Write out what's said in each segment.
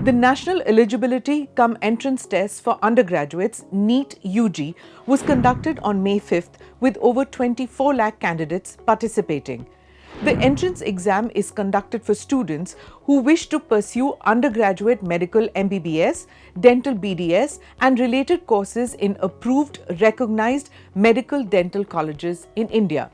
The National Eligibility Cum Entrance Test for Undergraduates, NEET UG, was conducted on May 5th with over 24 lakh candidates participating. The entrance exam is conducted for students who wish to pursue undergraduate medical MBBS, dental BDS, and related courses in approved, recognized medical dental colleges in India.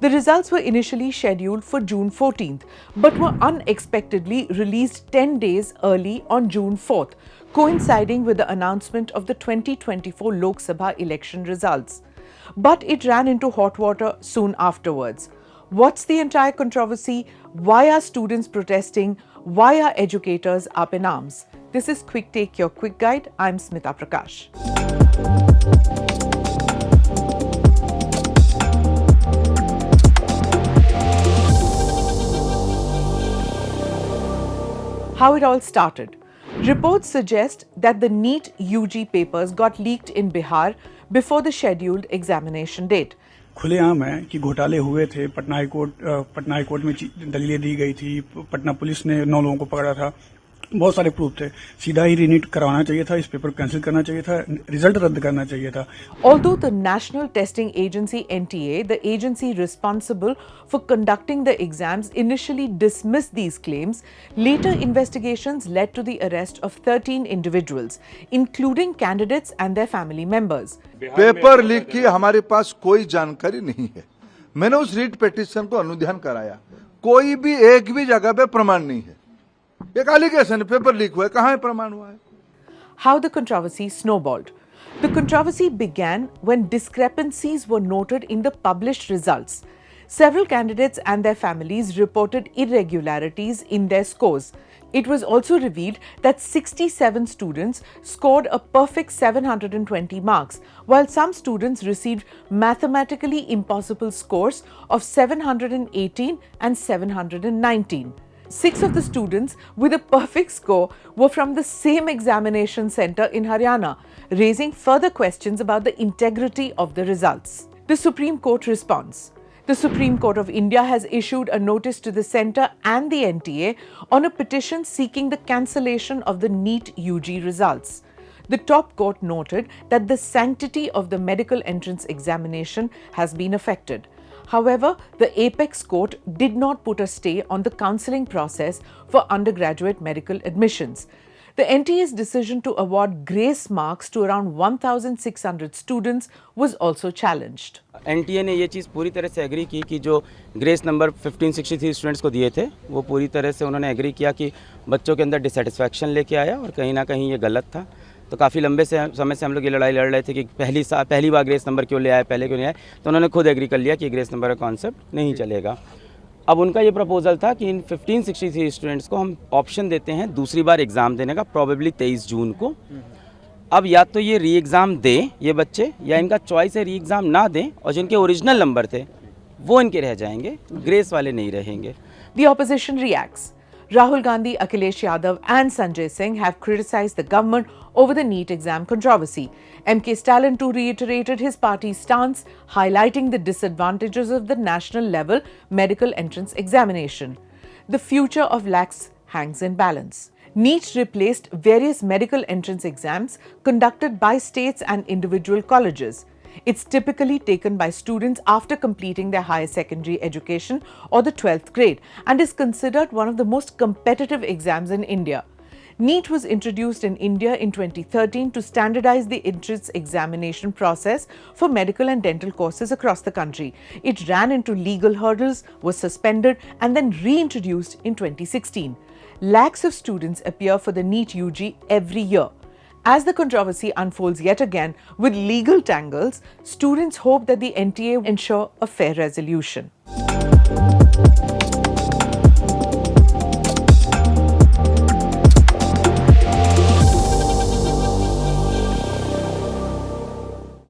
The results were initially scheduled for June 14th, but were unexpectedly released 10 days early on June 4th, coinciding with the announcement of the 2024 Lok Sabha election results. But it ran into hot water soon afterwards. What's the entire controversy? Why are students protesting? Why are educators up in arms? This is Quick Take, your quick guide. I'm Smita Prakash. How it all started. Reports suggest that the NEET UG papers got leaked in Bihar before the scheduled examination date. खुलेआम है कि घोटाले हुए थे। Patna high court में दलीलें दी गई थी। पटना पुलिस ने 9 लोगों को पकड़ा था। बहुत सारे प्रूफ थे। सीधा ही रीनीट करवाना चाहिए था, इस पेपर कैंसिल करना चाहिए था, रिजल्ट रद्द करना चाहिए था। Although the National Testing Agency NTA, the agency responsible for conducting the exams, initially dismissed these claims, later investigations led to the arrest of 13 individuals, including candidates and their family members. Paper leak की हमारे पास कोई जानकारी नहीं है। मैंने उस REET petition को अनुध्यान कराया, कोई भी एक भी जगह पे प्रमाण नहीं है। एक एलिगेशन पेपर लीक हुआ है, कहां है प्रमाण हुआ है? How the controversy snowballed. The controversy began when discrepancies were noted in the published results. Several candidates and their families reported irregularities in their scores. It was also revealed that 67 students scored a perfect 720 marks, while some students received mathematically impossible scores of 718 and 719. 6 of the students with a perfect score were from the same examination center in Haryana, raising further questions about the integrity of the results. The Supreme Court responds. The Supreme Court of India has issued a notice to the centre and the NTA on a petition seeking the cancellation of the NEET UG results. The top court noted that the sanctity of the medical entrance examination has been affected. However, the apex court did not put a stay on the counselling process for undergraduate medical admissions. The NTA's decision to award grace marks to around 1,600 students was also challenged. NTA ने ये चीज़ पूरी तरह से agree की कि जो grace number 1563 students को दिए थे वो पूरी तरह से उन्होंने एग्री किया कि बच्चों के अंदर डिससेटिस्फैक्शन लेके आया और कहीं ना कहीं ये गलत था। तो काफ़ी लंबे समय से हम लोग ये लड़ाई लड़ रहे थे कि पहली बार ग्रेस नंबर क्यों ले आए, पहले क्यों नहीं आए। तो उन्होंने खुद एग्री कर लिया कि ग्रेस नंबर का कॉन्सेप्ट नहीं चलेगा। अब उनका ये प्रपोजल था कि इन 1563 स्टूडेंट्स को हम ऑप्शन देते हैं दूसरी बार एग्ज़ाम देने का, प्रॉबेबली 23 जून को। अब या तो ये री एग्ज़ाम दें ये बच्चे, या इनका चॉइस है री एग्ज़ाम ना दें और जिनके ओरिजिनल नंबर थे वो इनके रह जाएंगे, ग्रेस वाले नहीं रहेंगे। The opposition reacts. Rahul Gandhi, Akhilesh Yadav and Sanjay Singh have criticized the government over the NEET exam controversy. MK Stalin too reiterated his party's stance, highlighting the disadvantages of the national level medical entrance examination. The future of lakhs hangs in balance. NEET replaced various medical entrance exams conducted by states and individual colleges. It's typically taken by students after completing their higher secondary education or the 12th grade and is considered one of the most competitive exams in India. NEET was introduced in India in 2013 to standardize the entrance examination process for medical and dental courses across the country. It ran into legal hurdles, was suspended and then reintroduced in 2016. Lakhs of students appear for the NEET UG every year. As the controversy unfolds yet again with legal tangles, students hope that the NTA ensure a fair resolution.